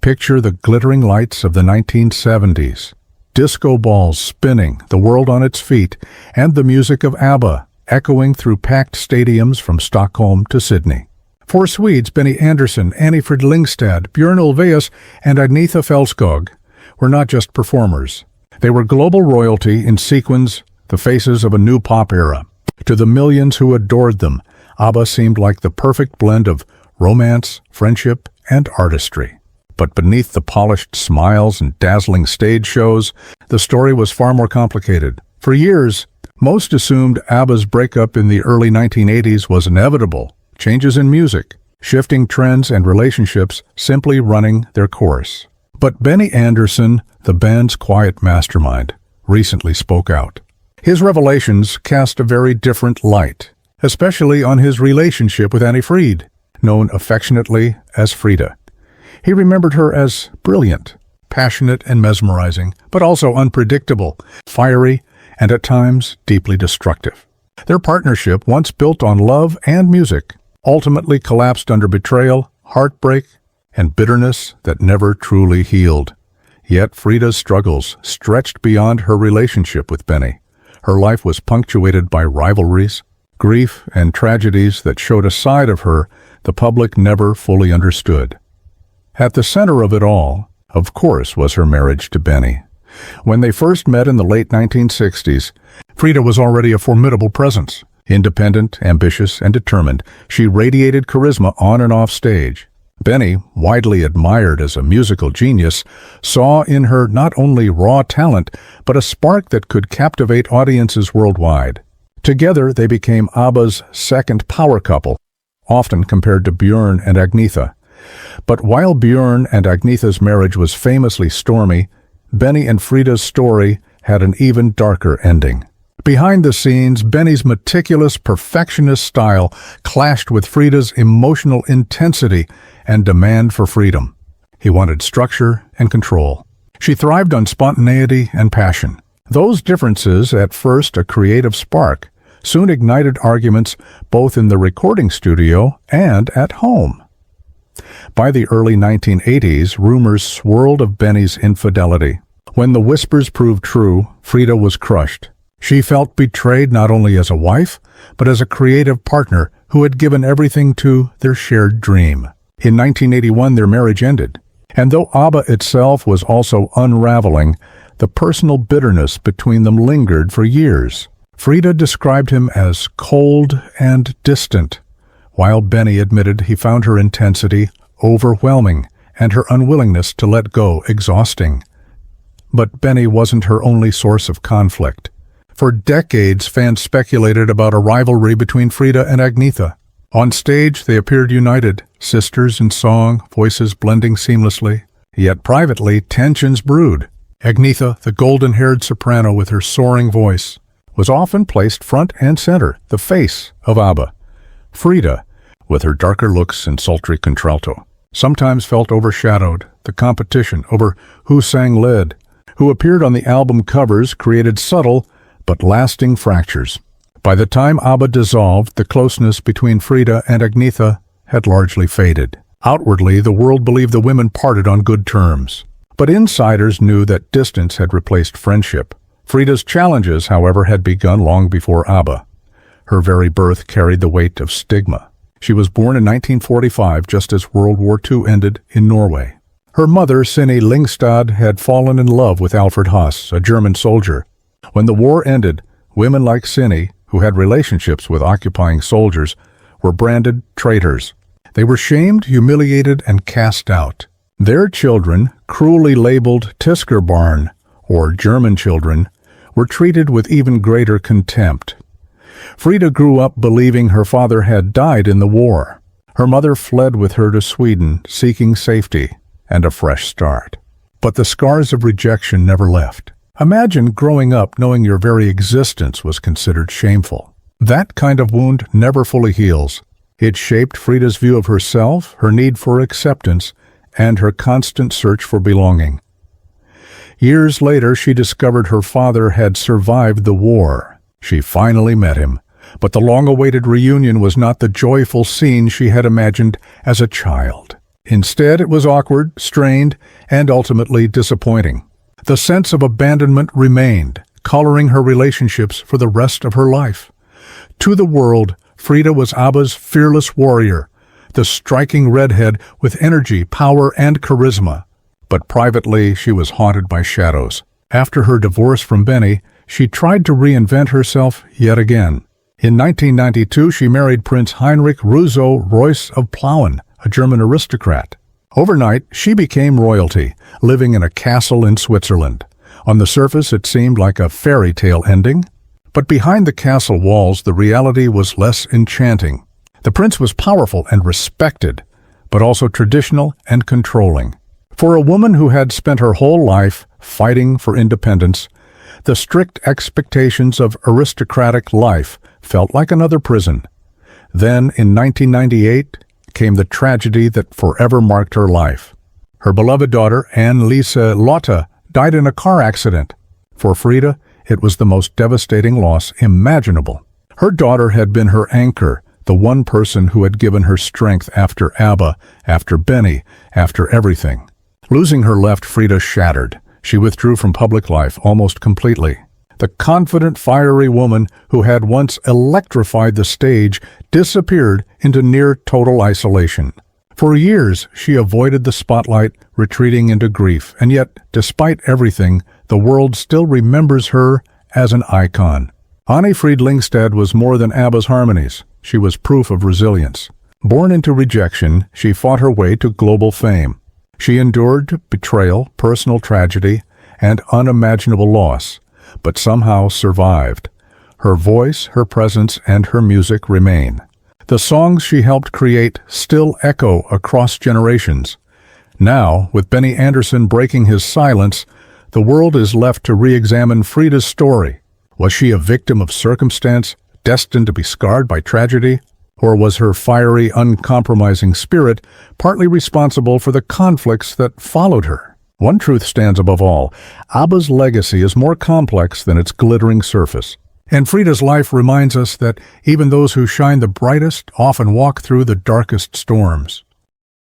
Picture the glittering lights of the 1970s, disco balls spinning, the world on its feet, and the music of ABBA echoing through packed stadiums from Stockholm to Sydney. For Swedes, Benny Andersson, Annifrid Lyngstad, Björn Ulvaeus, and Agnetha Fältskog were not just performers. They were global royalty in sequins, the faces of a new pop era. To the millions who adored them, ABBA seemed like the perfect blend of romance, friendship, and artistry. But beneath the polished smiles and dazzling stage shows, the story was far more complicated. For years, most assumed ABBA's breakup in the early 1980s was inevitable. Changes in music, shifting trends and relationships simply running their course. But Benny Andersson, the band's quiet mastermind, recently spoke out. His revelations cast a very different light, especially on his relationship with Annifrid, known affectionately as Frida. He remembered her as brilliant, passionate and mesmerizing, but also unpredictable, fiery, and at times deeply destructive. Their partnership, once built on love and music, ultimately collapsed under betrayal, heartbreak, and bitterness that never truly healed. Yet Frida's struggles stretched beyond her relationship with Benny. Her life was punctuated by rivalries, grief, and tragedies that showed a side of her the public never fully understood. At the center of it all, of course, was her marriage to Benny. When they first met in the late 1960s, Frida was already a formidable presence. Independent, ambitious, and determined, she radiated charisma on and off stage. Benny, widely admired as a musical genius, saw in her not only raw talent, but a spark that could captivate audiences worldwide. Together, they became ABBA's second power couple, often compared to Björn and Agnetha. But while Björn and Agnetha's marriage was famously stormy, Benny and Frida's story had an even darker ending. Behind the scenes, Benny's meticulous, perfectionist style clashed with Frida's emotional intensity and demand for freedom. He wanted structure and control. She thrived on spontaneity and passion. Those differences, at first a creative spark, soon ignited arguments both in the recording studio and at home. By the early 1980s, rumors swirled of Benny's infidelity. When the whispers proved true, Frida was crushed. She felt betrayed not only as a wife, but as a creative partner who had given everything to their shared dream. In 1981, their marriage ended. And though ABBA itself was also unraveling, the personal bitterness between them lingered for years. Frida described him as cold and distant, while Benny admitted he found her intensity overwhelming and her unwillingness to let go exhausting. But Benny wasn't her only source of conflict. For decades, fans speculated about a rivalry between Frida and Agnetha. On stage, they appeared united, sisters in song, voices blending seamlessly. Yet privately, tensions brewed. Agnetha, the golden-haired soprano with her soaring voice, was often placed front and center, the face of ABBA. Frida, with her darker looks and sultry contralto, sometimes felt overshadowed. The competition over who sang lead, who appeared on the album covers, created subtle but lasting fractures. By the time ABBA dissolved, the closeness between Frida and Agnetha had largely faded. Outwardly, the world believed the women parted on good terms. But insiders knew that distance had replaced friendship. Frida's challenges, however, had begun long before ABBA. Her very birth carried the weight of stigma. She was born in 1945, just as World War II ended in Norway. Her mother, Sinni Lyngstad, had fallen in love with Alfred Haas, a German soldier. When the war ended, women like Sinni, who had relationships with occupying soldiers, were branded traitors. They were shamed, humiliated, and cast out. Their children, cruelly labeled Tyskerbarn, or German children, were treated with even greater contempt. Frida grew up believing her father had died in the war. Her mother fled with her to Sweden, seeking safety and a fresh start. But the scars of rejection never left. Imagine growing up knowing your very existence was considered shameful. That kind of wound never fully heals. It shaped Frida's view of herself, her need for acceptance, and her constant search for belonging. Years later, she discovered her father had survived the war. She finally met him, but the long-awaited reunion was not the joyful scene she had imagined as a child. Instead, it was awkward, strained, and ultimately disappointing. The sense of abandonment remained, coloring her relationships for the rest of her life. To the world, Frida was ABBA's fearless warrior, the striking redhead with energy, power, and charisma. But privately, she was haunted by shadows. After her divorce from Benny, she tried to reinvent herself yet again. In 1992, she married Prince Heinrich Russo Reuss of Plauen, a German aristocrat. Overnight, she became royalty, living in a castle in Switzerland. On the surface, it seemed like a fairy tale ending. But behind the castle walls, the reality was less enchanting. The prince was powerful and respected, but also traditional and controlling. For a woman who had spent her whole life fighting for independence, the strict expectations of aristocratic life felt like another prison. Then, in 1998, came the tragedy that forever marked her life. Her beloved daughter, Anneliese Lotte, died in a car accident. For Frida, it was the most devastating loss imaginable. Her daughter had been her anchor, the one person who had given her strength after ABBA, after Benny, after everything. Losing her left Frida shattered. She withdrew from public life almost completely. The confident, fiery woman who had once electrified the stage disappeared into near-total isolation. For years, she avoided the spotlight, retreating into grief, and yet, despite everything, the world still remembers her as an icon. Anni-Frid Lyngstad was more than ABBA's harmonies. She was proof of resilience. Born into rejection, she fought her way to global fame. She endured betrayal, personal tragedy, and unimaginable loss, but somehow survived. Her voice, her presence, and her music remain. The songs she helped create still echo across generations. Now, with Benny Andersson breaking his silence, the world is left to re-examine Frida's story. Was she a victim of circumstance, destined to be scarred by tragedy? Or was her fiery, uncompromising spirit partly responsible for the conflicts that followed her? One truth stands above all. ABBA's legacy is more complex than its glittering surface. And Frida's life reminds us that even those who shine the brightest often walk through the darkest storms.